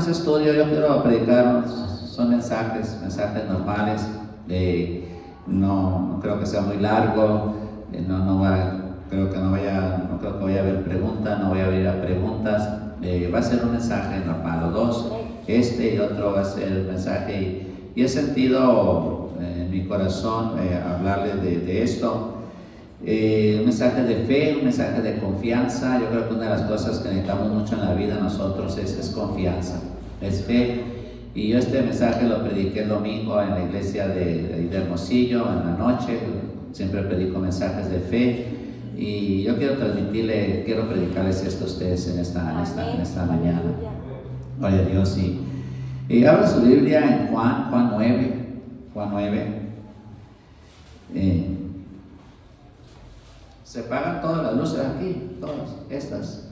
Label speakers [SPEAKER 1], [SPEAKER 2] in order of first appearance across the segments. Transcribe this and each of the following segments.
[SPEAKER 1] tenemos estudio, yo quiero predicar, son mensajes normales, no creo que sea muy largo, no creo que vaya a haber preguntas, no voy a abrir a preguntas, va a ser un mensaje normal, o dos, y otro va a ser el mensaje, y he sentido en mi corazón hablarles de esto. Un mensaje de fe, un mensaje de confianza. Yo creo que una de las cosas que necesitamos mucho en la vida nosotros es confianza, es fe. Y yo este mensaje lo prediqué el domingo en la iglesia de Hermosillo, en la noche. Siempre predico mensajes de fe. Y yo quiero predicarles esto a ustedes en esta mañana. Gloria a Dios. Y abra su Biblia en Juan 9. Se apagan todas las luces aquí, todas estas.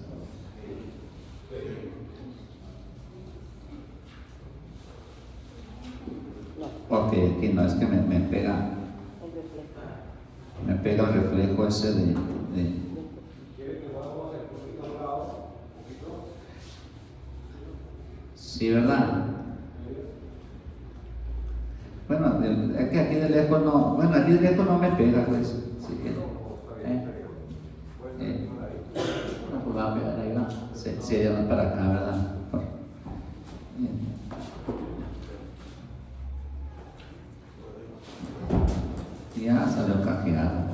[SPEAKER 1] Ok, aquí no, es que me pega el reflejo ese de... Sí, ¿verdad? Bueno, es que aquí de lejos no me pega, pues. Así que, no, pues va a pegar ahí, va. Sí, ya va para acá, ¿verdad? Ya salió cajeado.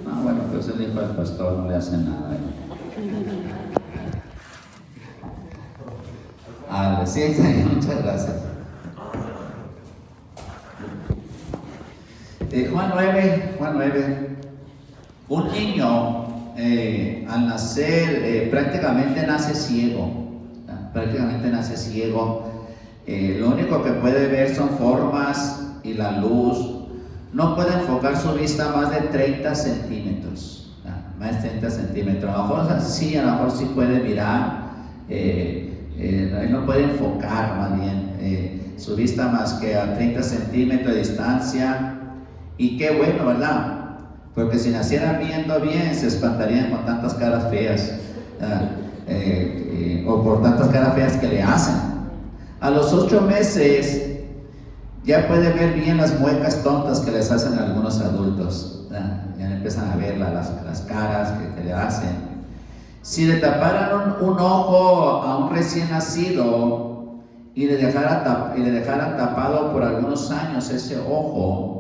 [SPEAKER 1] Ah, bueno, pues el hijo del pastor no le hace nada. Sí, muchas gracias. Juan 9. Un niño al nacer prácticamente nace ciego. Lo único que puede ver son formas y la luz. No puede enfocar su vista más de 30 centímetros. A lo mejor sí puede mirar. Él no puede enfocar más bien su vista más que a 30 centímetros de distancia. Y qué bueno, ¿verdad? Porque si nacieran viendo bien, se espantarían con tantas caras feas, o por tantas caras feas que le hacen. A los 8 meses ya puede ver bien las muecas tontas que les hacen a algunos adultos. Ya empiezan a ver las caras que le hacen. Si le taparan un ojo a un recién nacido y le dejaran tapado por algunos años ese ojo,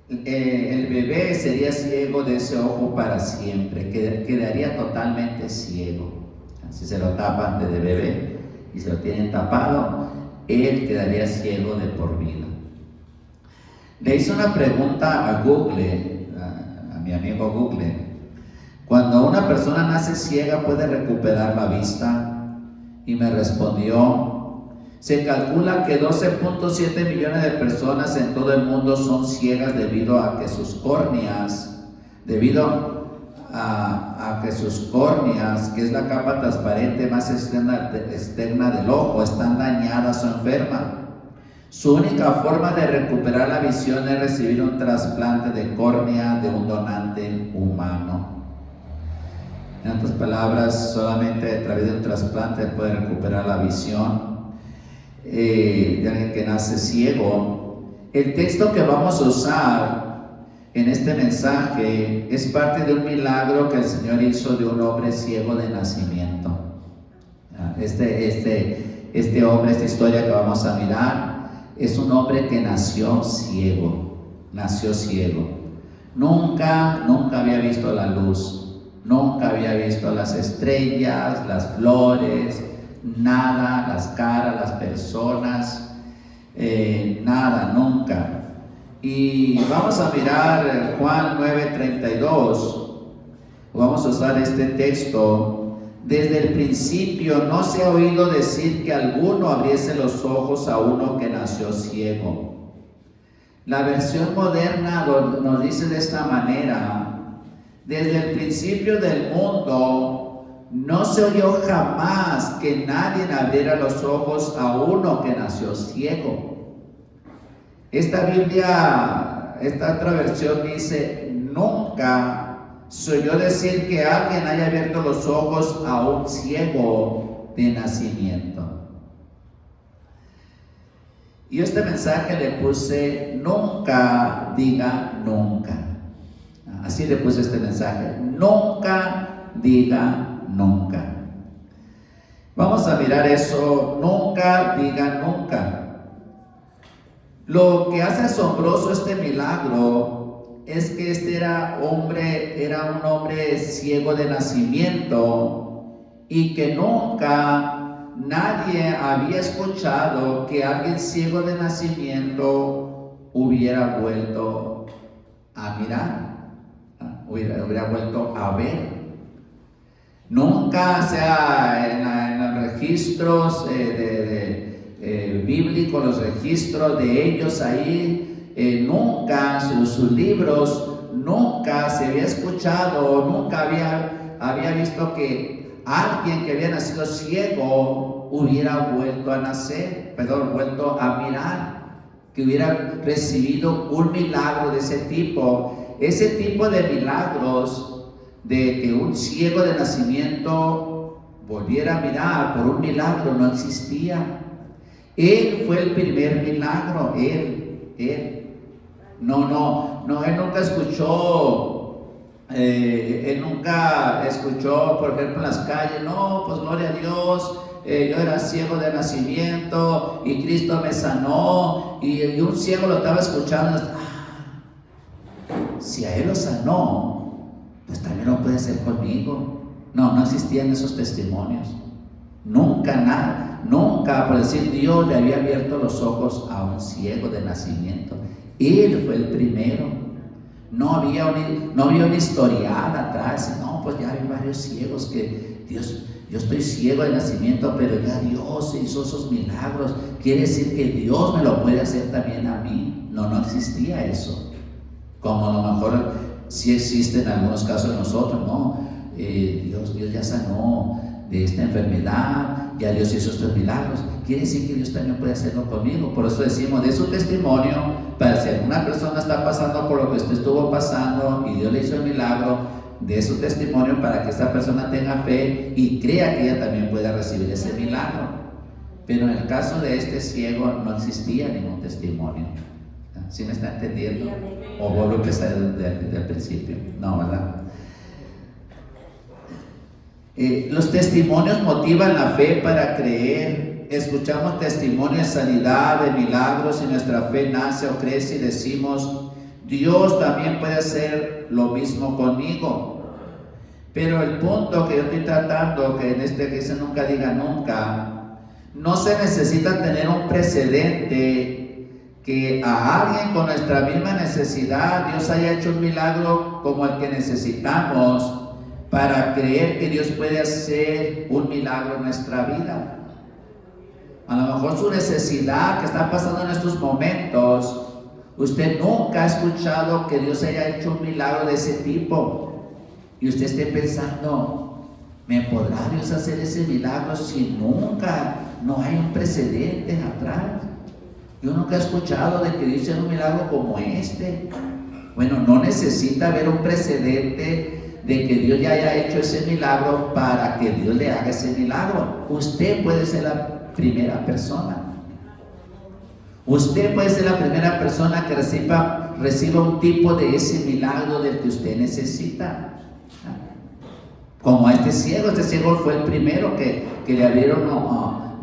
[SPEAKER 1] el bebé sería ciego de ese ojo para siempre, quedaría totalmente ciego. Si se lo tapan desde bebé y se lo tienen tapado, él quedaría ciego de por vida. Le hice una pregunta a Google, a mi amigo Google. Cuando una persona nace ciega, ¿puede recuperar la vista? Y me respondió: se calcula que 12.7 millones de personas en todo el mundo son ciegas debido a que sus córneas, que es la capa transparente más externa del ojo, están dañadas o enfermas. Su única forma de recuperar la visión es recibir un trasplante de córnea de un donante humano. En otras palabras, solamente a través de un trasplante puede recuperar la visión de alguien que nace ciego. El texto que vamos a usar en este mensaje es parte de un milagro que el Señor hizo de un hombre ciego de nacimiento. Este hombre, esta historia que vamos a mirar, es un hombre que nació ciego. Nunca había visto la luz. Nunca había visto las estrellas, las flores, nada, las caras, las personas, nada, nunca. Y vamos a mirar Juan 9:32. Vamos a usar este texto. Desde el principio no se ha oído decir que alguno abriese los ojos a uno que nació ciego. La versión moderna nos dice de esta manera: desde el principio del mundo no se oyó jamás que nadie abriera los ojos a uno que nació ciego. Esta otra versión dice: nunca se oyó decir que alguien haya abierto los ojos a un ciego de nacimiento. Y este mensaje le puse: nunca diga nunca. Así le puse este mensaje: nunca diga nunca. Vamos a mirar eso: nunca diga nunca. Lo que hace asombroso este milagro es que este era un hombre ciego de nacimiento, y que nunca nadie había escuchado que alguien ciego de nacimiento hubiera vuelto a mirar, hubiera vuelto a ver. Nunca, sea en los registros bíblicos, los registros de ellos ahí, nunca, sus libros, nunca se había escuchado, nunca había visto que alguien que había nacido ciego hubiera vuelto a mirar, que hubiera recibido un milagro de ese tipo. Ese tipo de milagros, de que un ciego de nacimiento volviera a mirar por un milagro, no existía. Él fue el primer milagro, él. Él nunca escuchó, por ejemplo, en las calles: no, pues gloria a Dios, yo era ciego de nacimiento y Cristo me sanó. Y un ciego lo estaba escuchando: si a él lo sanó, pues también lo puede hacer conmigo. No existían esos testimonios. Nunca, por decir, Dios le había abierto los ojos a un ciego de nacimiento. Él fue el primero. No había un historial atrás. No, pues ya hay varios ciegos que Dios, yo estoy ciego de nacimiento, pero ya Dios hizo esos milagros. Quiere decir que Dios me lo puede hacer también a mí. No existía eso. Como a lo mejor sí existe en algunos casos de nosotros, ¿no? Dios ya sanó de esta enfermedad, ya Dios hizo estos milagros. Quiere decir que Dios también puede hacerlo conmigo. Por eso decimos: de su testimonio, para si alguna persona está pasando por lo que usted estuvo pasando y Dios le hizo el milagro, de su testimonio para que esta persona tenga fe y crea que ella también pueda recibir ese milagro. Pero en el caso de este ciego no existía ningún testimonio. ¿Sí me está entendiendo? ¿O vuelvo a empezar desde el principio? No, ¿verdad? Los testimonios motivan la fe para creer. Escuchamos testimonios de sanidad, de milagros, y nuestra fe nace o crece y decimos: Dios también puede hacer lo mismo conmigo. Pero el punto que yo estoy tratando, que en este que dice nunca diga nunca, no se necesita tener un precedente que a alguien con nuestra misma necesidad Dios haya hecho un milagro como el que necesitamos para creer que Dios puede hacer un milagro en nuestra vida. A lo mejor su necesidad que está pasando en estos momentos, usted nunca ha escuchado que Dios haya hecho un milagro de ese tipo, y usted esté pensando: ¿me podrá Dios hacer ese milagro si no hay un precedente atrás? Yo nunca he escuchado de que Dios haga un milagro como este. Bueno, no necesita haber un precedente de que Dios ya haya hecho ese milagro para que Dios le haga ese milagro. Usted puede ser la primera persona. Usted puede ser la primera persona que reciba un tipo de ese milagro del que usted necesita. Como este ciego fue el primero que le abrieron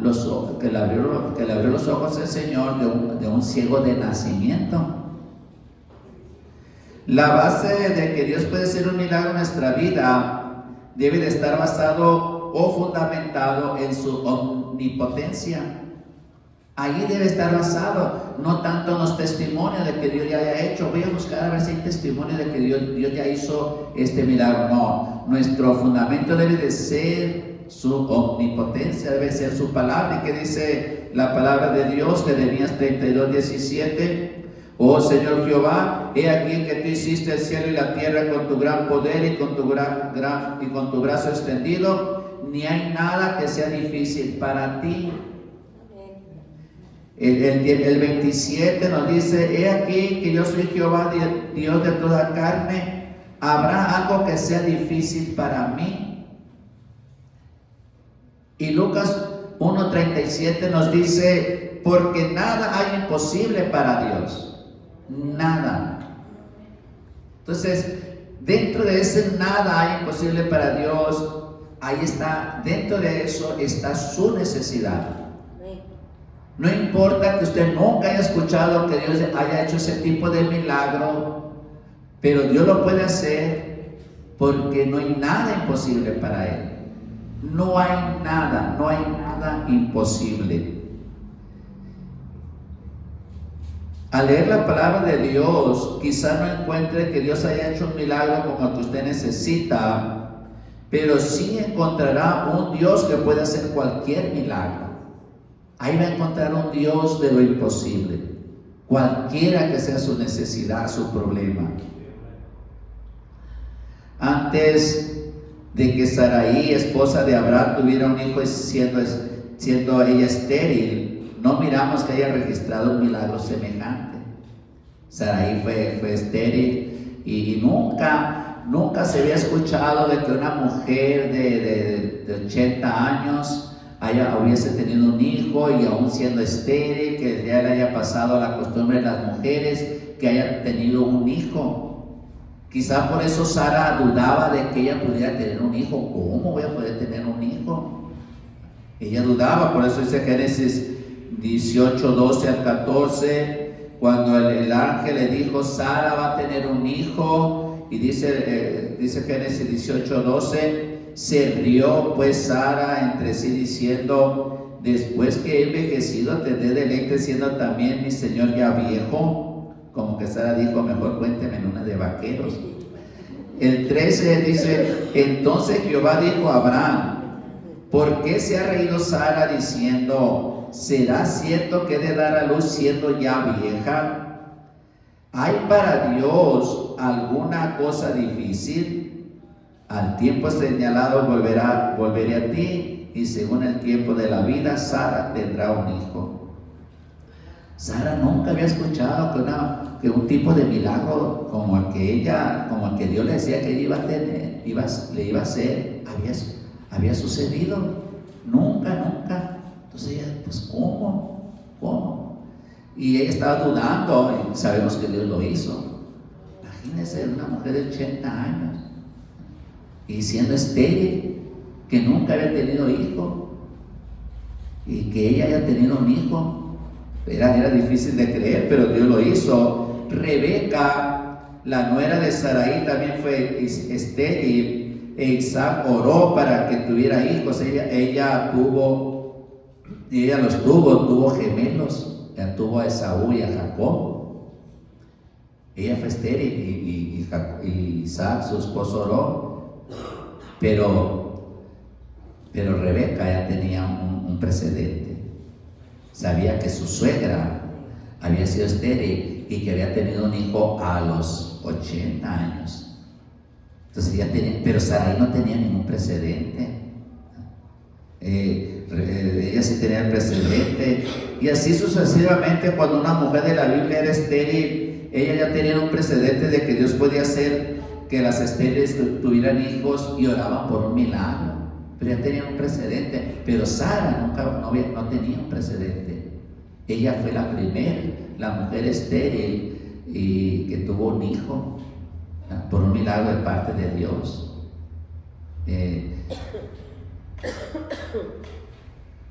[SPEAKER 1] los ojos, que le abrió los ojos el Señor de un ciego de nacimiento. La base de que Dios puede hacer un milagro en nuestra vida debe de estar basado o fundamentado en su omnipotencia. Ahí debe estar basado, no tanto en los testimonios de que Dios ya haya hecho. Voy a buscar a ver si hay testimonios de que Dios ya hizo este milagro. No, nuestro fundamento debe de ser su omnipotencia, debe ser su palabra. ¿Y qué dice la palabra de Dios? Jeremías 32:17. Oh Señor Jehová, he aquí que tú hiciste el cielo y la tierra con tu gran poder y con tu brazo extendido. Ni hay nada que sea difícil para ti. El 27 nos dice: he aquí que yo soy Jehová, Dios de toda carne. ¿Habrá algo que sea difícil para mí? Y Lucas 1:37 nos dice, porque nada hay imposible para Dios. Nada. Entonces, dentro de ese nada hay imposible para Dios, ahí está, dentro de eso está su necesidad. No importa que usted nunca haya escuchado que Dios haya hecho ese tipo de milagro, pero Dios lo puede hacer porque no hay nada imposible para Él. No hay nada imposible. Al leer la palabra de Dios, quizá no encuentre que Dios haya hecho un milagro como el que usted necesita, pero sí encontrará un Dios que puede hacer cualquier milagro. Ahí va a encontrar un Dios de lo imposible, cualquiera que sea su necesidad, su problema. Antes de que Sarai, esposa de Abraham, tuviera un hijo siendo ella estéril, no miramos que haya registrado un milagro semejante. Sarai fue estéril y nunca se había escuchado de que una mujer de 80 años hubiese tenido un hijo y aún siendo estéril, que ya le haya pasado a la costumbre de las mujeres que haya tenido un hijo. Quizá por eso Sara dudaba de que ella pudiera tener un hijo. ¿Cómo voy a poder tener un hijo? Ella dudaba, por eso dice Génesis 18, 12 al 14, cuando el ángel le dijo, Sara va a tener un hijo, y dice Génesis 18, 12, se rió pues Sara entre sí diciendo, después que he envejecido tendré deleite siendo también mi señor ya viejo. Como que Sara dijo, mejor cuénteme en una de vaqueros. El 13 dice, entonces Jehová dijo a Abraham, ¿por qué se ha reído Sara diciendo, será cierto que he de dar a luz siendo ya vieja? ¿Hay para Dios alguna cosa difícil? Al tiempo señalado volveré a ti, y según el tiempo de la vida, Sara tendrá un hijo. Sara nunca había escuchado que un tipo de milagro como el que Dios le decía que ella iba a tener, le iba a hacer, había sucedido. Nunca. Entonces ella, pues, ¿cómo? Y ella estaba dudando, y sabemos que Dios lo hizo. Imagínense una mujer de 80 años y siendo estéril, que nunca había tenido hijo, y que ella haya tenido un hijo. Era difícil de creer, pero Dios lo hizo. Rebeca, la nuera de Sarai, también fue estéril, e Isaac oró para que tuviera hijos. Ella los tuvo gemelos. Ella tuvo a Esaú y a Jacob. Ella fue estéril y Isaac, su esposo, oró. Pero Rebeca ya tenía un precedente. Sabía que su suegra había sido estéril y que había tenido un hijo a los 80 años. Entonces pero Sarai no tenía ningún precedente. Ella sí tenía el precedente. Y así sucesivamente, cuando una mujer de la Biblia era estéril, ella ya tenía un precedente de que Dios podía hacer que las estériles tuvieran hijos y oraban por un milagro. Pero ya tenía un precedente. Pero Sara no tenía un precedente. Ella fue la primera, la mujer estéril y que tuvo un hijo por un milagro de parte de Dios.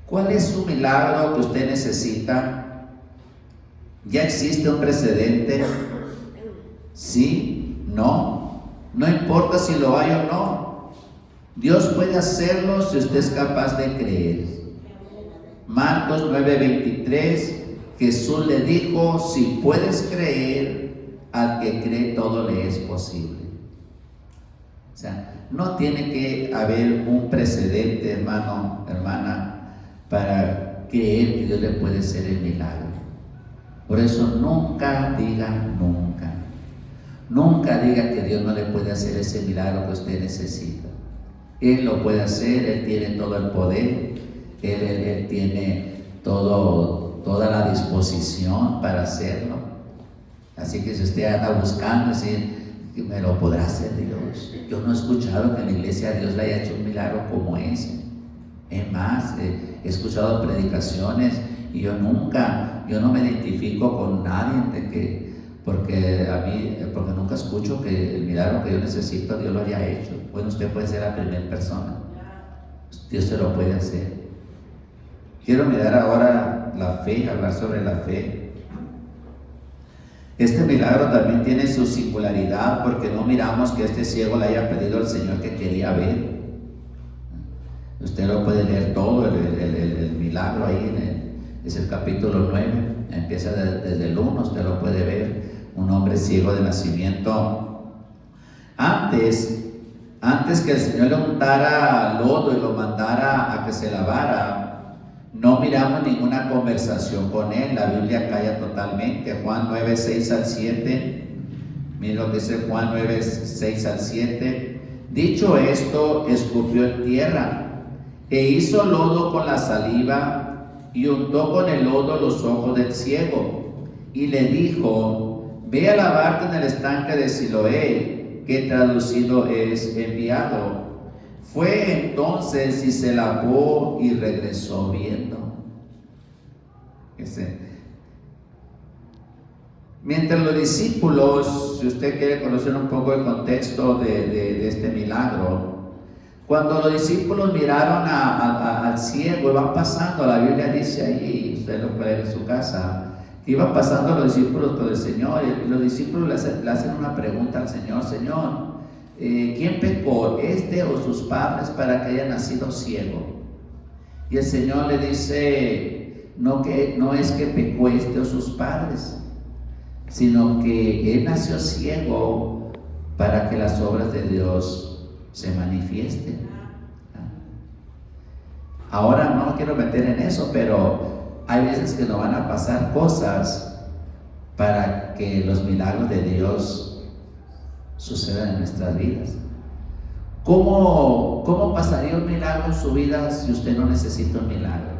[SPEAKER 1] ¿Cuál es su milagro que usted necesita? ¿Ya existe un precedente? ¿Sí? ¿No? No importa si lo hay o no. Dios puede hacerlo si usted es capaz de creer. Marcos 9:23, Jesús le dijo, si puedes creer, al que cree todo le es posible. O sea, no tiene que haber un precedente, hermano, hermana, para creer que Dios le puede hacer el milagro. Por eso nunca diga nunca. Nunca diga que Dios no le puede hacer ese milagro que usted necesita. Él lo puede hacer, Él tiene todo el poder, Él tiene toda la disposición para hacerlo. Así que si usted anda buscando, me lo podrá hacer Dios. Yo no he escuchado que en la iglesia Dios le haya hecho un milagro como ese. Es más, he escuchado predicaciones y yo no me identifico con nadie porque nunca escucho que el milagro que yo necesito Dios lo haya hecho. Bueno, usted puede ser la primera persona. Dios se lo puede hacer. Quiero mirar ahora la fe, hablar sobre la fe. Este milagro también tiene su singularidad porque no miramos que este ciego le haya pedido al Señor que quería ver. Usted lo puede leer todo, el milagro ahí, es el capítulo 9, empieza desde el 1, usted lo puede ver. Un hombre ciego de nacimiento. Antes que el Señor le untara lodo y lo mandara a que se lavara, no miramos ninguna conversación con él. La Biblia calla totalmente. Juan 9, 6 al 7. Miren lo que dice Juan 9, 6 al 7. Dicho esto, escupió en tierra e hizo lodo con la saliva y untó con el lodo los ojos del ciego y le dijo: ve a lavarte en el estanque de Siloé, que traducido es enviado. Fue entonces y se lavó y regresó viendo. Mientras los discípulos, si usted quiere conocer un poco el contexto de este milagro, cuando los discípulos miraron al ciego, iban pasando, la Biblia dice ahí, usted lo puede ver en su casa, que iban pasando los discípulos con el Señor, y los discípulos le hacen una pregunta al Señor: Señor, ¿quién pecó, este o sus padres, para que haya nacido ciego? Y el Señor le dice: no es que pecó este o sus padres, sino que él nació ciego para que las obras de Dios se manifiesten. Ahora no quiero meter en eso, pero hay veces que nos van a pasar cosas para que los milagros de Dios sucedan en nuestras vidas. ¿Cómo pasaría un milagro en su vida si usted no necesita un milagro?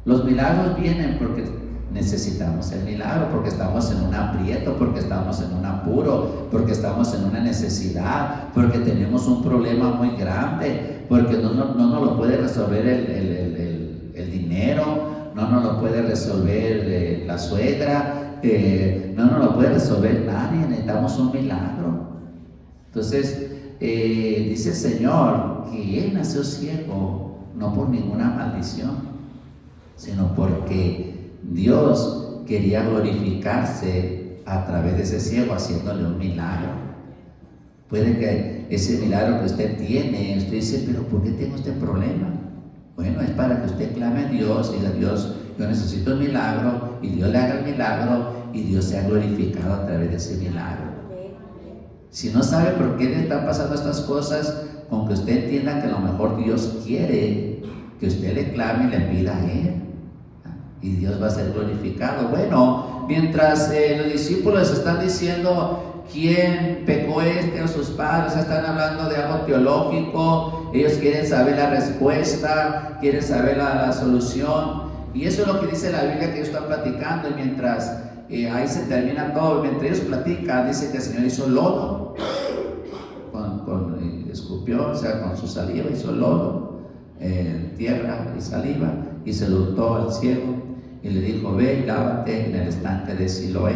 [SPEAKER 1] Los milagros vienen porque necesitamos el milagro, porque estamos en un aprieto, porque estamos en un apuro, porque estamos en una necesidad, porque tenemos un problema muy grande, porque no nos lo puede resolver el dinero, no nos lo puede resolver la suegra, no nos lo puede resolver nadie. Necesitamos un milagro. Entonces dice el Señor que él nació ciego no por ninguna maldición, sino porque Dios quería glorificarse a través de ese ciego, haciéndole un milagro. Puede que ese milagro que usted tiene, usted dice: pero ¿por qué tengo este problema? Bueno, es para que usted clame a Dios y diga: Dios, yo necesito un milagro, y Dios le haga el milagro y Dios sea glorificado a través de ese milagro. Si no sabe por qué le están pasando estas cosas, con que usted entienda que a lo mejor Dios quiere que usted le clame y le pida a Él, y Dios va a ser glorificado. Bueno, mientras los discípulos están diciendo quién pecó este o sus padres, están hablando de algo teológico, ellos quieren saber la respuesta, quieren saber la solución, y eso es lo que dice la Biblia que ellos están platicando. Y mientras ahí se termina todo, mientras ellos platican, dice que el Señor hizo lodo, escupió, o sea, con su saliva hizo lodo, tierra y saliva, y se lo untó al ciego y le dijo: ve y lávate en el estanque de Siloé.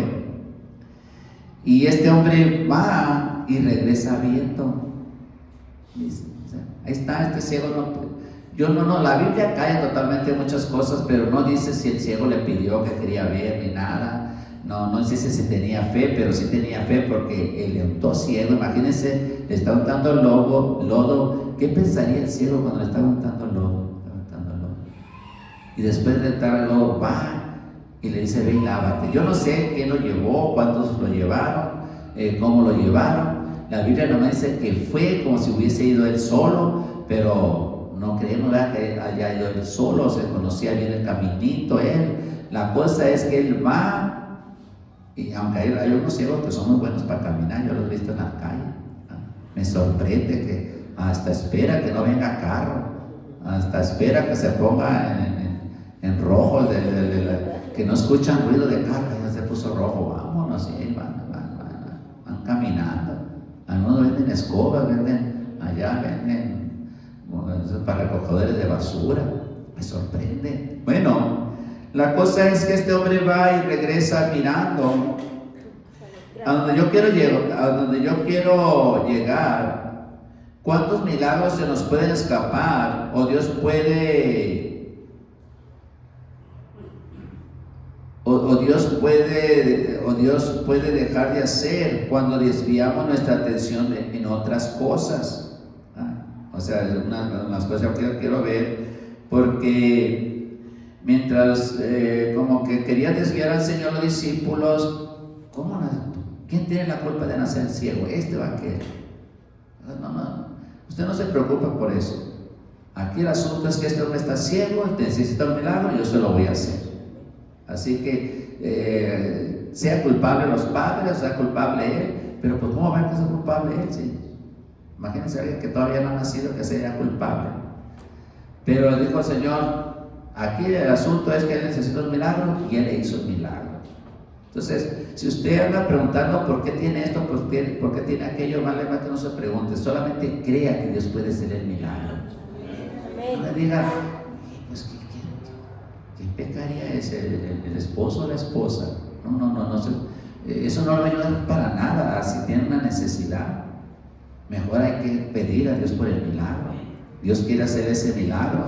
[SPEAKER 1] Y este hombre va y regresa viendo. Ahí está, este ciego la Biblia calla totalmente muchas cosas, pero no dice si el ciego le pidió que quería ver ni nada. No dice si tenía fe, pero sí tenía fe porque él le untó ciego. Imagínense, le está untando lodo. ¿Qué pensaría el ciego cuando le está untando lodo? Y después de estar el lodo, va y le dice: ve y lávate. Yo no sé quién lo llevó, cuántos lo llevaron, cómo lo llevaron. La Biblia no me dice que fue como si hubiese ido él solo, pero no creemos que haya ido él solo, se conocía bien el caminito él. La cosa es que él va, y aunque hay unos ciegos que son muy buenos para caminar, yo los he visto en la calle. Me sorprende que hasta espera que no venga carro, hasta espera que se ponga en rojo, que no escuchan ruido de carro. Ya se puso rojo, vámonos, y van caminando. Algunos venden escobas, venden para recogedores de basura. Me sorprende. Bueno, la cosa es que este hombre va y regresa mirando a donde yo quiero llegar. ¿Cuántos milagros se nos pueden escapar? O Dios puede dejar de hacer cuando desviamos nuestra atención en otras cosas. O sea, es una de las cosas que yo quiero ver, porque mientras como que quería desviar al Señor los discípulos, ¿quién tiene la culpa de nacer ciego? Este o aquel. No, usted no se preocupa por eso. Aquí el asunto es que este hombre está ciego, necesita un milagro, yo se lo voy a hacer. Así que sea culpable los padres, sea culpable él, pero pues ¿cómo va a ser culpable él? ¿Sí? Imagínense a alguien que todavía no ha nacido que sea culpable. Pero le dijo el Señor, aquí el asunto es que él necesita un milagro y él le hizo el milagro. Entonces, si usted anda preguntando por qué tiene esto, por qué tiene aquello, vale más que no se pregunte, solamente crea que Dios puede hacer el milagro. No le diga, pues ¿qué pecaría ese, el esposo o la esposa? No, eso no le va a ayudar para nada si tiene una necesidad. Mejor hay que pedir a Dios por el milagro. Dios quiere hacer ese milagro.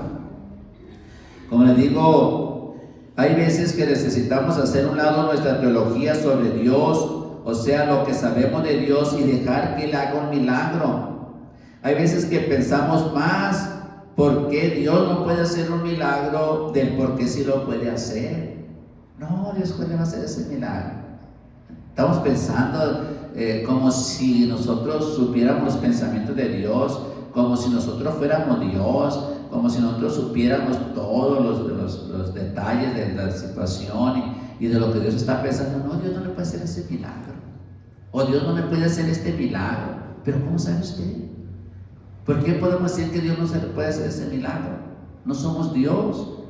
[SPEAKER 1] Como les digo, hay veces que necesitamos hacer a un lado nuestra teología sobre Dios, o sea, lo que sabemos de Dios, y dejar que Él haga un milagro. Hay veces que pensamos más por qué Dios no puede hacer un milagro del por qué sí lo puede hacer. No, Dios puede hacer ese milagro. Estamos pensando como si nosotros supiéramos los pensamientos de Dios, como si nosotros fuéramos Dios, como si nosotros supiéramos todos los detalles de la situación y de lo que Dios está pensando. No, Dios no le puede hacer ese milagro, o Dios no me puede hacer este milagro. Pero ¿cómo sabe usted? ¿Por qué podemos decir que Dios no se le puede hacer ese milagro? No somos Dios,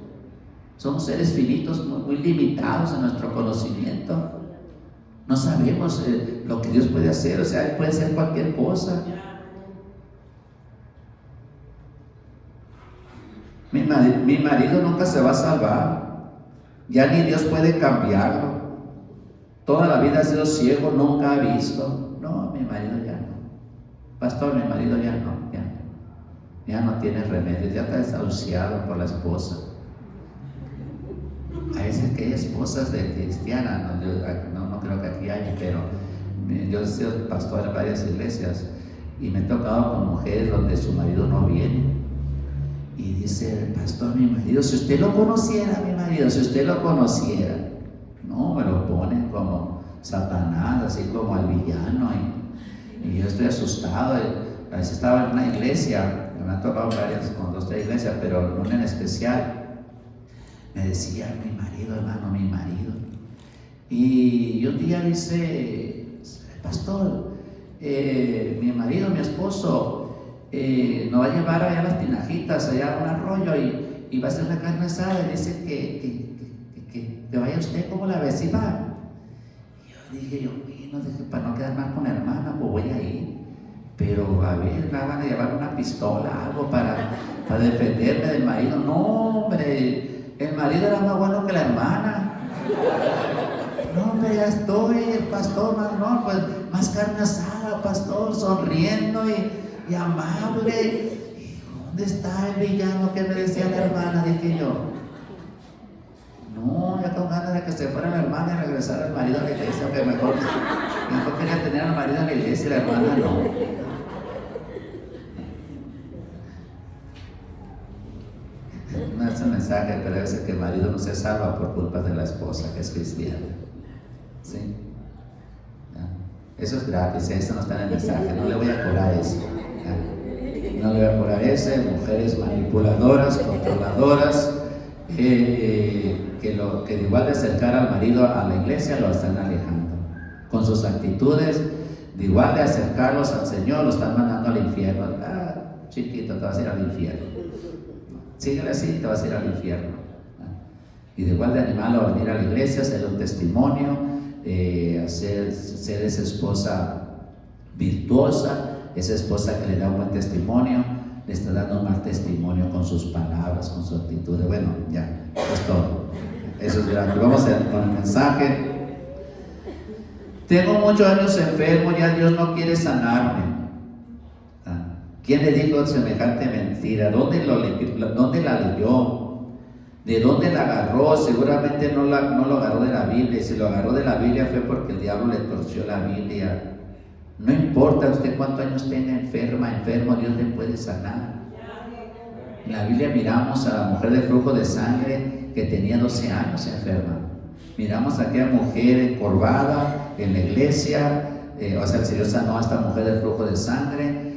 [SPEAKER 1] somos seres finitos, muy limitados en nuestro conocimiento. No sabemos lo que Dios puede hacer, o sea, Él puede hacer cualquier cosa. Mi marido nunca se va a salvar, ya ni Dios puede cambiarlo. Toda la vida ha sido ciego, nunca ha visto. No, mi marido ya no. Pastor, mi marido ya no tiene remedio, ya está desahuciado por la esposa. A veces que hay esposas de cristianas, no creo que aquí haya, pero yo he sido pastor en varias iglesias y me he tocado con mujeres donde su marido no viene. Y dice el pastor, mi marido, si usted lo conociera, no, me lo ponen como Satanás, así como al villano, y yo estoy asustado. A veces estaba en una iglesia, me han tocado varias, con 2 o 3 iglesias, pero una en especial, me decía, mi marido, hermano, mi marido. Y un día dice, pastor, mi marido, mi esposo, nos va a llevar allá a las tinajitas, allá a un arroyo, y va a hacer una carne asada. Y dice que vaya usted, ¿cómo la ves? Y va. Y yo dije, para no quedar mal con la hermana, pues voy a ir. Pero a ver, me van a llevar una pistola, algo para defenderme del marido. No, hombre, el marido era más bueno que la hermana. No, hombre, ya estoy, el pastor, pues más carne asada, pastor, sonriendo y amable. ¿Y dónde está el villano que me decía la hermana? Dije yo. No, ya con ganas de que se fuera la hermana y regresara el marido a la iglesia, que mejor quería tener al marido en la iglesia y la hermana no. No es un mensaje, pero debe ser que el marido no se salva por culpa de la esposa que es cristiana. ¿Sí? ¿Ya? Eso es gratis, eso no está en el mensaje, no le voy a cobrar eso. ¿Ya? No le voy a cobrar eso. Mujeres manipuladoras, controladoras, que igual de acercar al marido a la iglesia lo están alejando. Con sus actitudes, de igual de acercarlos al Señor, lo están mandando al infierno. Chiquito, te vas a ir al infierno. Síguele así, te vas a ir al infierno. Y de igual de animarlo a venir a la iglesia, hacer un testimonio, ser esa esposa virtuosa, esa esposa que le da un buen testimonio, le está dando mal testimonio con sus palabras, con su actitud. Bueno, ya, es todo. Eso es grande. Vamos con el mensaje. Tengo muchos años enfermo, ya Dios no quiere sanarme. ¿Quién le dijo semejante mentira? ¿Dónde la leyó? ¿De dónde la agarró? Seguramente no lo agarró de la Biblia. Y si lo agarró de la Biblia fue porque el diablo le torció la Biblia. No importa usted cuántos años tenga enfermo, Dios le puede sanar. En la Biblia miramos a la mujer de flujo de sangre que tenía 12 años enferma. Miramos a aquella mujer encorvada en la iglesia. El Señor sanó a esta mujer de flujo de sangre.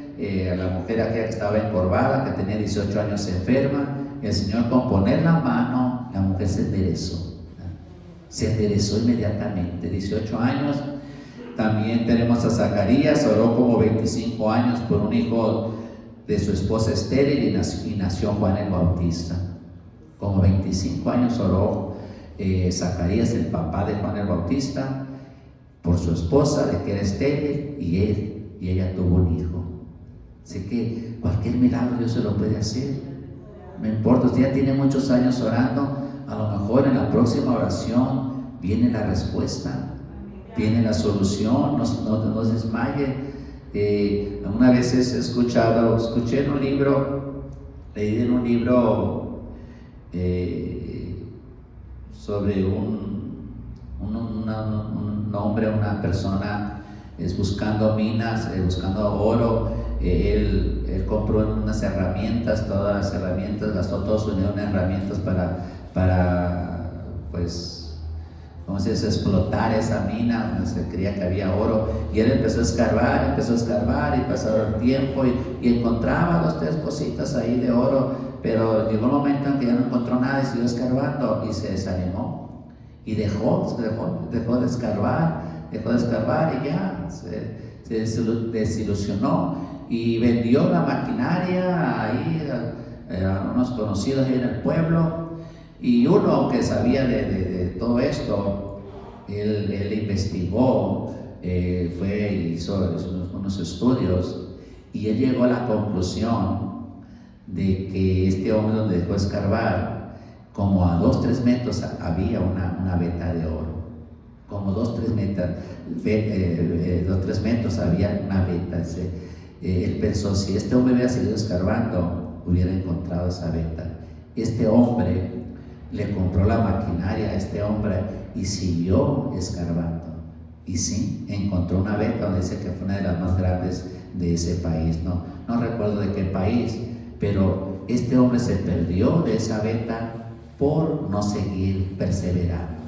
[SPEAKER 1] A la mujer aquella que estaba encorvada, que tenía 18 años enferma. El Señor, con poner la mano, la mujer se enderezó inmediatamente. 18 años. También tenemos a Zacarías, oró como 25 años por un hijo de su esposa estéril y nació Juan el Bautista. Como 25 años oró Zacarías, el papá de Juan el Bautista, por su esposa, de que era estéril, y ella tuvo un hijo. Así que cualquier milagro Dios se lo puede hacer. No importa, usted ya tiene muchos años orando, a lo mejor en la próxima oración viene la respuesta, viene la solución. No se desmaye. Algunas veces escuché en un libro, leí en un libro sobre un hombre, una persona buscando minas, buscando oro. Él compró unas herramientas, todas las herramientas, gastó todo su dinero en herramientas para pues, ¿cómo se dice?, explotar esa mina donde se creía que había oro. Y él empezó a escarbar y pasó el tiempo y encontraba 2 o 3 cositas ahí de oro, pero llegó un momento en que ya no encontró nada y siguió escarbando y se desanimó y dejó de escarbar y ya se desilusionó y vendió la maquinaria ahí a unos conocidos ahí en el pueblo. Y uno que sabía de todo esto, él investigó, hizo unos estudios, y él llegó a la conclusión de que este hombre, donde dejó escarbar, como a 2 o 3 metros había una veta de oro. Como 2 o 3 metros había una veta. Él pensó, si este hombre hubiera seguido escarbando, hubiera encontrado esa veta. Este hombre le compró la maquinaria a este hombre y siguió escarbando. Y sí, encontró una veta donde dice que fue una de las más grandes de ese país. No recuerdo de qué país, pero este hombre se perdió de esa veta por no seguir perseverando.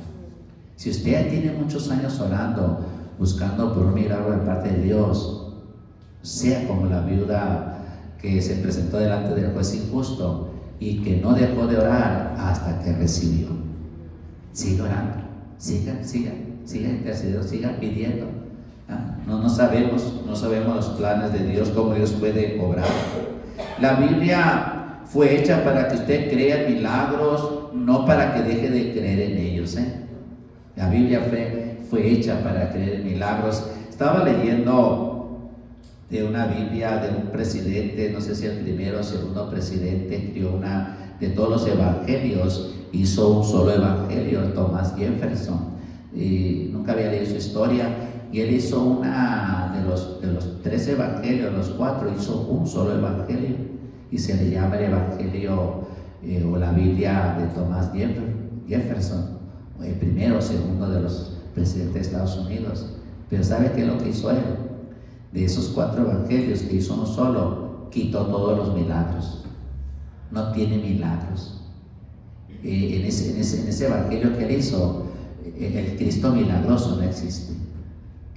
[SPEAKER 1] Si usted ya tiene muchos años orando, buscando por un milagro de parte de Dios, sea como la viuda que se presentó delante del juez injusto y que no dejó de orar hasta que recibió. Siga orando, siga intercediendo, siga pidiendo. No sabemos los planes de Dios, cómo Dios puede obrar. La Biblia fue hecha para que usted crea en milagros, no para que deje de creer en ellos. La Biblia fue hecha para creer en milagros. Estaba leyendo de una Biblia de un presidente, no sé si el primero o segundo presidente, de todos los evangelios, hizo un solo evangelio, Thomas Jefferson. Y nunca había leído su historia, y él hizo una de los 3 evangelios, los 4, hizo un solo evangelio, y se le llama el evangelio o la Biblia de Thomas Jefferson, el primero o segundo de los presidentes de Estados Unidos. Pero ¿sabe qué es lo que hizo él? De esos 4 evangelios que hizo uno solo, quitó todos los milagros. No tiene milagros. En ese evangelio que él hizo, el Cristo milagroso no existe.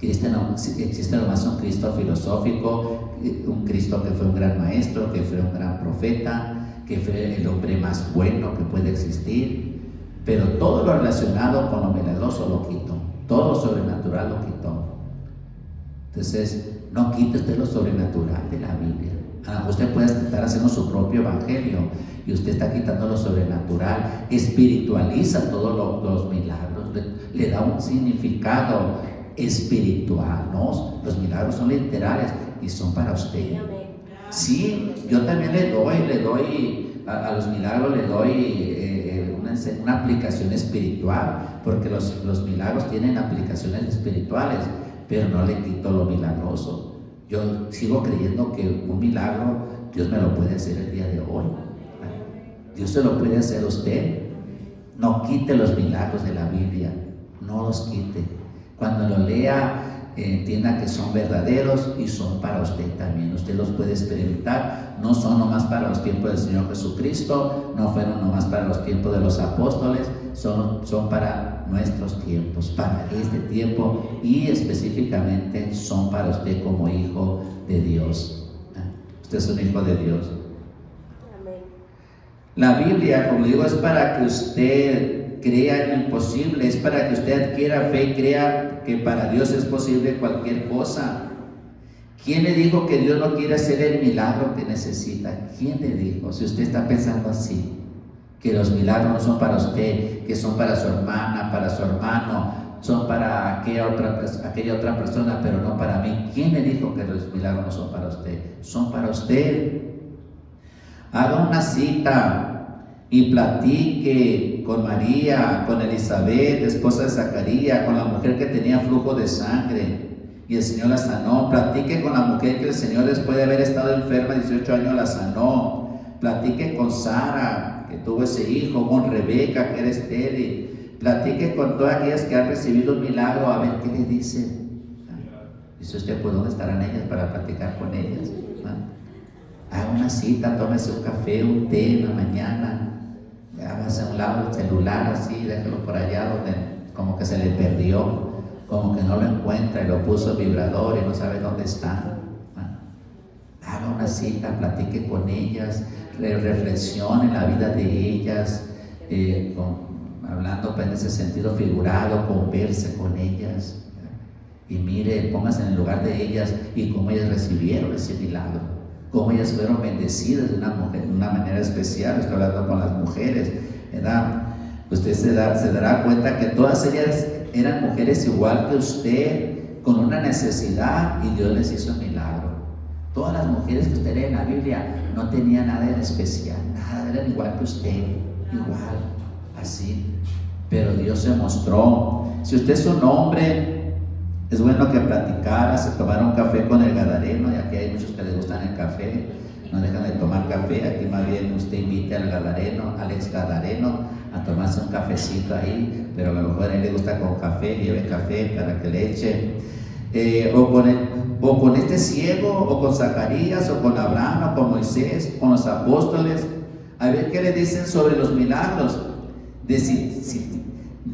[SPEAKER 1] Existe nomás un Cristo filosófico, un Cristo que fue un gran maestro, que fue un gran profeta, que fue el hombre más bueno que puede existir. Pero todo lo relacionado con lo milagroso lo quitó, todo lo sobrenatural lo quitó. Entonces, no quite usted lo sobrenatural de la Biblia. Usted puede estar haciendo su propio evangelio y usted está quitando lo sobrenatural, espiritualiza todos los milagros, le da un significado espiritual. No, los milagros son literales y son para usted. Sí, yo también le doy a los milagros, le doy una aplicación espiritual, porque los milagros tienen aplicaciones espirituales, pero no le quito lo milagroso. Yo sigo creyendo que un milagro Dios me lo puede hacer el día de hoy. Dios se lo puede hacer a usted. No quite los milagros de la Biblia, no los quite. Cuando lo lea, entienda que son verdaderos y son para usted también. Usted los puede experimentar. No son nomás para los tiempos del Señor Jesucristo, no fueron nomás para los tiempos de los apóstoles, son para nuestros tiempos, para este tiempo, y específicamente son para usted como hijo de Dios. Usted es un hijo de Dios. La Biblia, como digo, es para que usted crea en lo imposible, es para que usted adquiera fe y crea que para Dios es posible cualquier cosa. ¿Quién le dijo que Dios no quiere hacer el milagro que necesita? ¿Quién le dijo? Si usted está pensando así, que los milagros no son para usted, que son para su hermana, para su hermano, son para aquella otra persona, pero no para mí. ¿Quién le dijo que los milagros no son para usted? Son para usted. Haga una cita y platique con María, con Elizabeth, esposa de Zacarías, con la mujer que tenía flujo de sangre y el Señor la sanó. Platique con la mujer que el Señor, después de haber estado enferma 18 años, la sanó. Platique con Sara, que tuvo ese hijo, con Rebeca, que era estéril. Platique con todas aquellas que han recibido un milagro, a ver qué le dicen. Dice usted, pues ¿dónde estarán ellas para platicar con ellas? Haga una cita, tómese un café, un té en la mañana, hágase a un lado el celular así, déjelo por allá donde como que se le perdió, como que no lo encuentra y lo puso en vibrador y no sabe dónde está. Haga una cita, platique con ellas, reflexione en la vida de ellas, hablando en ese sentido figurado, converse con ellas y mire, póngase en el lugar de ellas y cómo ellas recibieron ese milagro, cómo ellas fueron bendecidas de una manera especial. Estoy hablando con las mujeres, ¿verdad? Usted se dará cuenta que todas ellas eran mujeres igual que usted, con una necesidad, y Dios les hizo un milagro. Todas las mujeres que usted lee en la Biblia no tenían nada en especial, nada, eran igual que usted, igual, así. Pero Dios se mostró. Si usted es un hombre, es bueno que platicara, se tomara un café con el Gadareno, y aquí hay muchos que les gustan el café, no dejan de tomar café. Aquí más bien usted invite al Gadareno, al ex Gadareno, a tomarse un cafecito ahí, pero a lo mejor a él le gusta con café, lleve café para que le eche. O con este ciego, o con Zacarías, o con Abraham, o con Moisés, con los apóstoles, a ver qué le dicen sobre los milagros.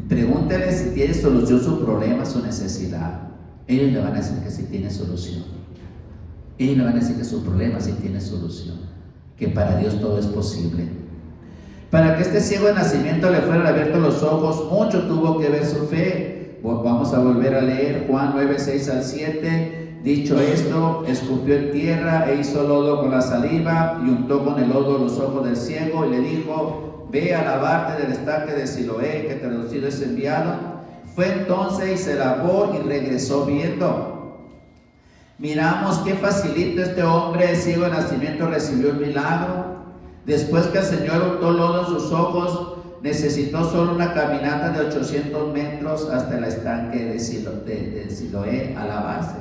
[SPEAKER 1] Pregúntele si tiene solución su problema, su necesidad. Ellos le van a decir que sí tiene solución. Ellos le van a decir que su problema sí tiene solución, que para Dios todo es posible. Para que este ciego de nacimiento le fueran abiertos los ojos, mucho tuvo que ver su fe. Vamos a volver a leer Juan 9, 6 al 7. Dicho esto, escupió en tierra e hizo lodo con la saliva y untó con el lodo los ojos del ciego y le dijo: ve a lavarte del estanque de Siloé, que traducido es enviado. Fue entonces y se lavó y regresó viendo. Miramos qué facilito este hombre ciego de nacimiento recibió el milagro. Después que el Señor untó lodo en sus ojos, necesitó solo una caminata de 800 metros hasta el estanque de Siloé a lavarse.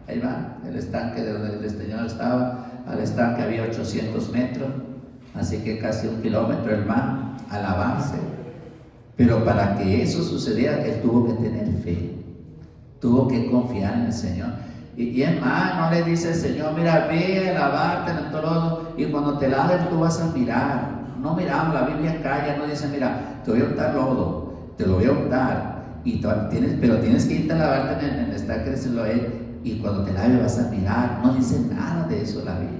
[SPEAKER 1] Ahí va, el estanque de donde el Señor estaba, al estanque había 800 metros. Así que casi 1 kilómetro el mar, a lavarse. Pero para que eso sucediera, él tuvo que tener fe, tuvo que confiar en el Señor. Y es más, no le dice el Señor: mira, ve a lavarte en todo lodo, y cuando te laves tú vas a mirar. No miramos, la Biblia calla, no dice: mira, te voy a untar lodo, te lo voy a untar, pero tienes que irte a lavarte en el estanque de Siloé, y cuando te laves vas a mirar. No dice nada de eso la Biblia.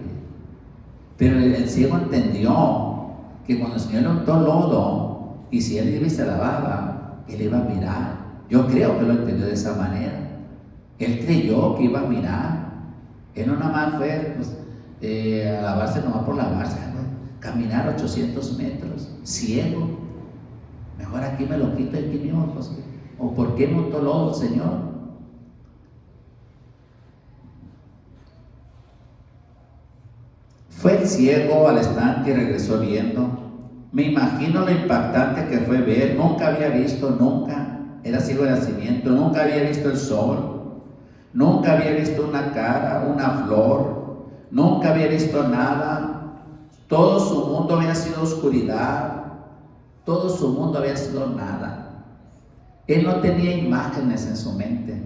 [SPEAKER 1] Pero el ciego entendió que cuando el Señor le untó lodo, y si él iba y se lavaba, él iba a mirar. Yo creo que lo entendió de esa manera. Él creyó que iba a mirar. Él no nada más fue a lavarse nomás por lavarse, caminar 800 metros, ciego. Mejor aquí me lo quito aquí mis ojos. ¿O por qué me untó lodo el Señor? Fue el ciego al estanque y regresó viendo. Me imagino lo impactante que fue ver. Nunca había visto, era ciego de nacimiento, nunca había visto el sol, nunca había visto una cara, una flor, nunca había visto nada. Todo su mundo había sido oscuridad, todo su mundo había sido nada. Él no tenía imágenes en su mente,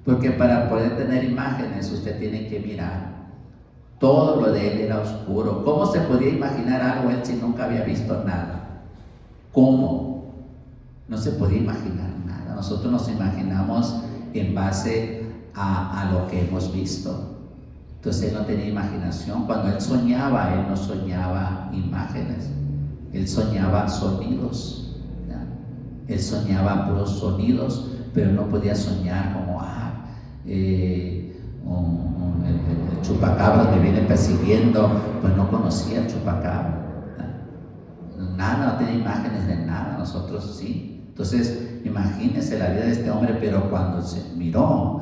[SPEAKER 1] porque para poder tener imágenes usted tiene que mirar. Todo lo de él era oscuro. ¿Cómo se podía imaginar algo él si nunca había visto nada? ¿Cómo? No se podía imaginar nada. Nosotros nos imaginamos en base a lo que hemos visto. Entonces él no tenía imaginación. Cuando él soñaba, él no soñaba imágenes. Él soñaba sonidos. ¿Ya? Él soñaba puros sonidos, pero no podía soñar como, el chupacabras me viene persiguiendo. Pues no conocía el chupacabra. Nada, no tenía imágenes de nada. Nosotros sí. Entonces, imagínense la vida de este hombre, pero cuando se miró,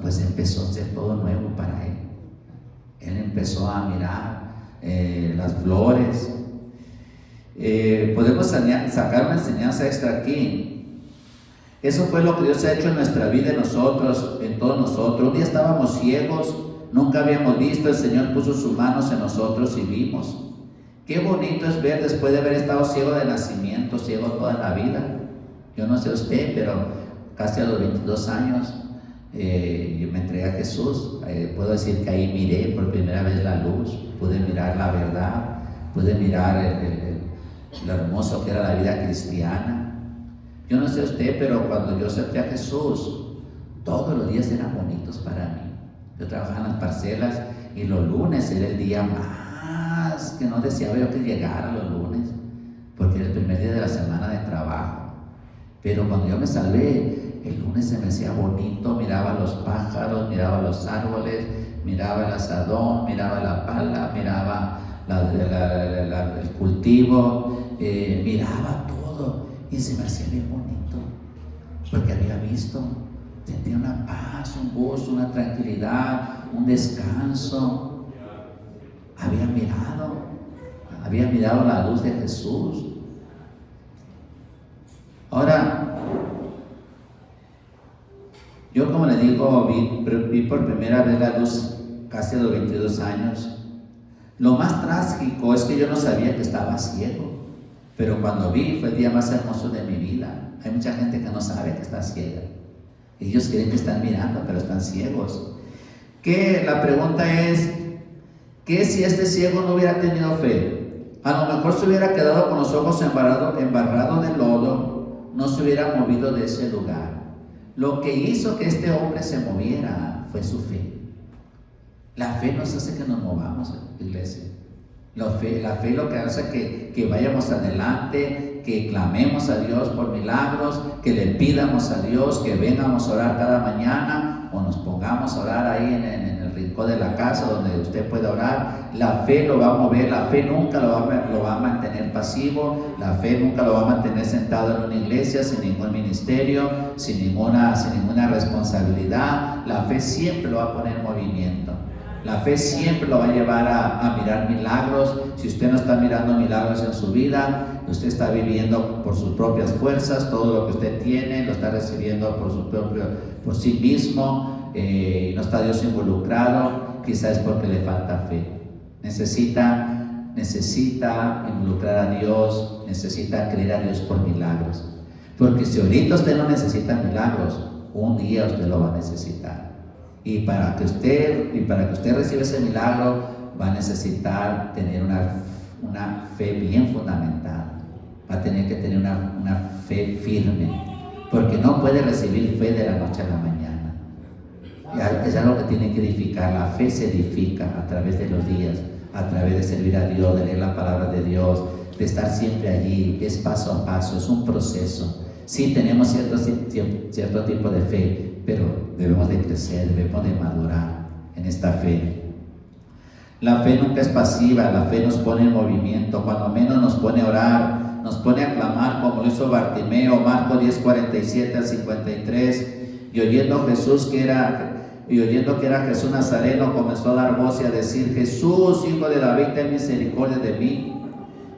[SPEAKER 1] pues empezó a ser todo nuevo para él. Él empezó a mirar las flores. Podemos sacar una enseñanza extra aquí. Eso fue lo que Dios ha hecho en nuestra vida, en nosotros, en todos nosotros. Un día estábamos ciegos, nunca habíamos visto, el Señor puso sus manos en nosotros y vimos. Qué bonito es ver después de haber estado ciego de nacimiento, ciego toda la vida. Yo no sé usted, pero casi a los 22 años yo me entregué a Jesús. Puedo decir que ahí miré por primera vez la luz, pude mirar la verdad, pude mirar lo hermoso que era la vida cristiana. Yo no sé usted, pero cuando yo acepté a Jesús, todos los días eran bonitos para mí. Yo trabajaba en las parcelas y los lunes era el día más que no deseaba yo que llegara los lunes, porque era el primer día de la semana de trabajo. Pero cuando yo me salvé, el lunes se me hacía bonito, miraba los pájaros, miraba los árboles, miraba el asadón, miraba la pala, miraba el cultivo, miraba todo. Y se me hacía bien bonito, porque había visto, sentía una paz, un gozo, una tranquilidad, un descanso. Había mirado la luz de Jesús. Ahora, yo como le digo, vi por primera vez la luz casi a los 22 años. Lo más trágico es que yo no sabía que estaba ciego. Pero cuando vi, fue el día más hermoso de mi vida. Hay mucha gente que no sabe que está ciega. Ellos creen que están mirando, pero están ciegos. La pregunta es, ¿qué si este ciego no hubiera tenido fe? A lo mejor se hubiera quedado con los ojos embarrados de lodo, no se hubiera movido de ese lugar. Lo que hizo que este hombre se moviera fue su fe. La fe nos hace que nos movamos, iglesia. La fe lo que hace que vayamos adelante, que clamemos a Dios por milagros, que le pidamos a Dios, que vengamos a orar cada mañana o nos pongamos a orar ahí en el rincón de la casa donde usted pueda orar. La fe lo va a mover, la fe nunca lo va a mantener pasivo, la fe nunca lo va a mantener sentado en una iglesia sin ningún ministerio, sin ninguna responsabilidad. La fe siempre lo va a poner en movimiento. La fe siempre lo va a llevar a mirar milagros. Si usted no está mirando milagros en su vida, usted está viviendo por sus propias fuerzas, todo lo que usted tiene lo está recibiendo por sí mismo, no está Dios involucrado, quizás es porque le falta fe. Necesita involucrar a Dios, necesita creer a Dios por milagros. Porque si ahorita usted no necesita milagros, un día usted lo va a necesitar. Y para que usted reciba ese milagro, va a necesitar tener una fe bien fundamentada. Va a tener que tener una fe firme, porque no puede recibir fe de la noche a la mañana. Es algo que tiene que edificar. La fe se edifica a través de los días, a través de servir a Dios, de leer la palabra de Dios, de estar siempre allí. Es paso a paso, es un proceso. Sí tenemos cierto tipo de fe, pero debemos de crecer, debemos de madurar en esta fe. La fe nunca es pasiva, la fe nos pone en movimiento, cuando menos nos pone a orar, nos pone a clamar como lo hizo Bartimeo, Marcos 10:47 al 53, y oyendo Jesús que Y oyendo que era Jesús Nazareno, comenzó a dar voz y a decir: Jesús, hijo de David, ten misericordia de mí.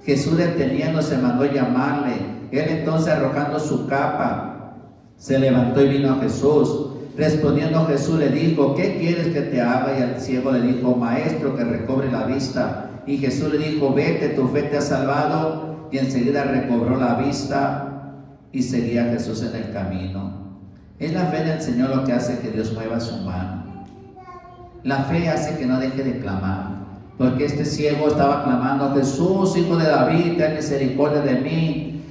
[SPEAKER 1] Jesús, deteniéndose, mandó llamarle. Él entonces, arrojando su capa, se levantó y vino a Jesús. Respondiendo Jesús le dijo: ¿qué quieres que te haga? Y al ciego le dijo: Maestro, que recobre la vista. Y Jesús le dijo: vete, tu fe te ha salvado. Y enseguida recobró la vista y seguía a Jesús en el camino. Es la fe del Señor lo que hace que Dios mueva su mano. La fe hace que no deje de clamar, porque este ciego estaba clamando: Jesús, hijo de David, ten misericordia de mí.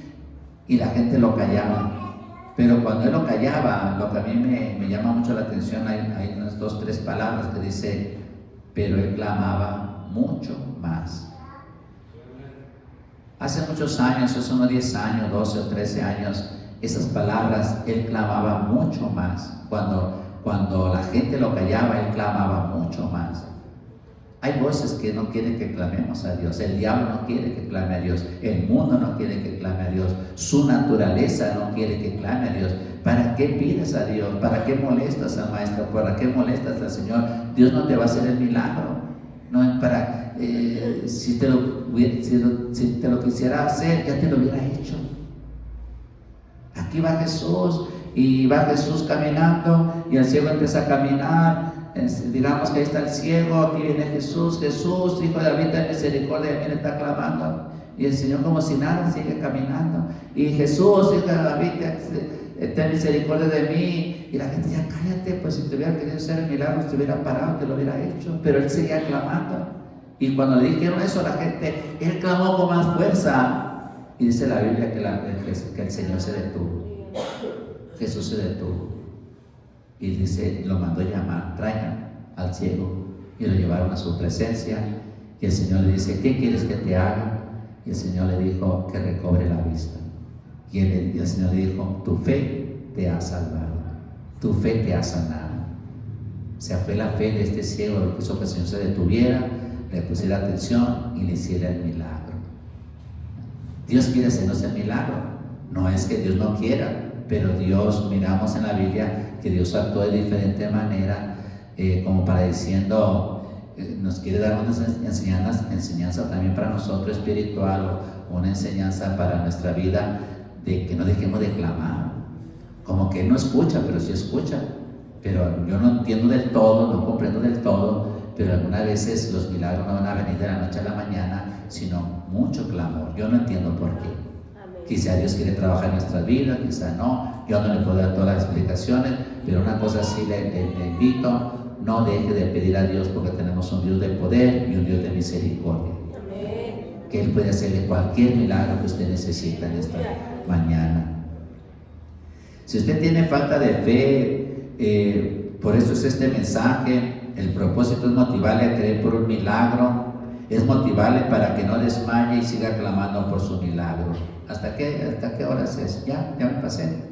[SPEAKER 1] Y la gente lo callaba. Pero cuando él lo callaba, lo que a mí me llama mucho la atención, hay unas 2 o 3 palabras que dice: pero él clamaba mucho más. Hace muchos años, hace unos 10 años, 12 o 13 años, esas palabras, él clamaba mucho más. Cuando la gente lo callaba, él clamaba mucho más. Hay voces que no quieren que clamemos a Dios. El diablo no quiere que clame a Dios. El mundo no quiere que clame a Dios. Su naturaleza no quiere que clame a Dios. ¿Para qué pides a Dios? ¿Para qué molestas al maestro? ¿Para qué molestas al Señor? Dios no te va a hacer el milagro. No es para, si te lo quisiera hacer, ya te lo hubiera hecho. Aquí va Jesús, y va Jesús caminando, y el ciego empieza a caminar. Digamos que ahí está el ciego, aquí viene Jesús: Jesús, hijo de David, ten misericordia de mí, le está clamando. Y el Señor, como si nada, sigue caminando. Y Jesús, hijo de David, ten misericordia de mí. Y la gente: ya cállate, pues si te hubiera querido hacer el milagro, te hubiera parado, te lo hubiera hecho. Pero él seguía clamando. Y cuando le dijeron eso a la gente, él clamó con más fuerza. Y dice la Biblia que el Señor se detuvo. Jesús se detuvo. Y dice, lo mandó llamar: traigan al ciego. Y lo llevaron a su presencia. Y el Señor le dice: ¿qué quieres que te haga? Y el Señor le dijo: que recobre la vista. Y el Señor le dijo: tu fe te ha salvado, tu fe te ha sanado. O sea, fue la fe de este ciego lo que hizo que el Señor se detuviera, le pusiera atención y le hiciera el milagro. Dios quiere hacernos el milagro. No es que Dios no quiera, pero Dios, miramos en la Biblia que Dios actuó de diferente manera, como para diciendo, nos quiere dar una enseñanza también para nosotros espiritual, o una enseñanza para nuestra vida, de que no dejemos de clamar. Como que Él no escucha, pero sí escucha. Pero yo no entiendo del todo, no comprendo del todo, pero algunas veces los milagros no van a venir de la noche a la mañana, sino mucho clamor. Yo no entiendo por qué. Amén. Quizá Dios quiere trabajar en nuestra vida, quizá no. Yo no le puedo dar todas las explicaciones, pero una cosa sí le invito: no deje de pedir a Dios, porque tenemos un Dios de poder y un Dios de misericordia. Amén. Que Él puede hacerle cualquier milagro que usted necesita en esta mañana. Si usted tiene falta de fe, por eso es este mensaje. El propósito es motivarle a creer por un milagro, es motivarle para que no desmaye y siga clamando por su milagro. ¿Hasta qué horas es? ¿Ya me pasé?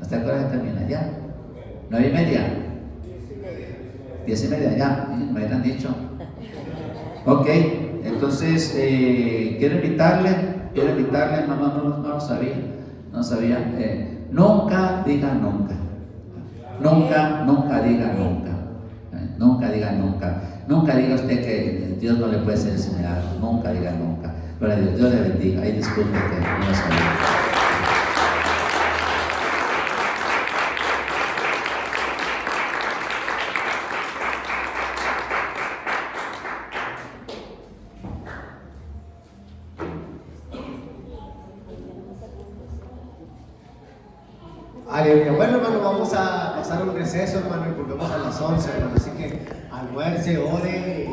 [SPEAKER 1] ¿Hasta qué hora se termina? ¿Ya? ¿9:30? 10:30, ya, me habían dicho. Ok, entonces quiero invitarle, no lo sabía, nunca diga nunca. Nunca diga nunca. Nunca diga nunca. Nunca diga usted que Dios no le puede hacer ese milagro. Nunca diga nunca. Pero Dios le bendiga. Ahí disculpe que no lo sabía.
[SPEAKER 2] Aleluya. Bueno, hermano, vamos a pasar un receso, hermano, y volvemos a las 11, hermano. Así que almuerce, ore.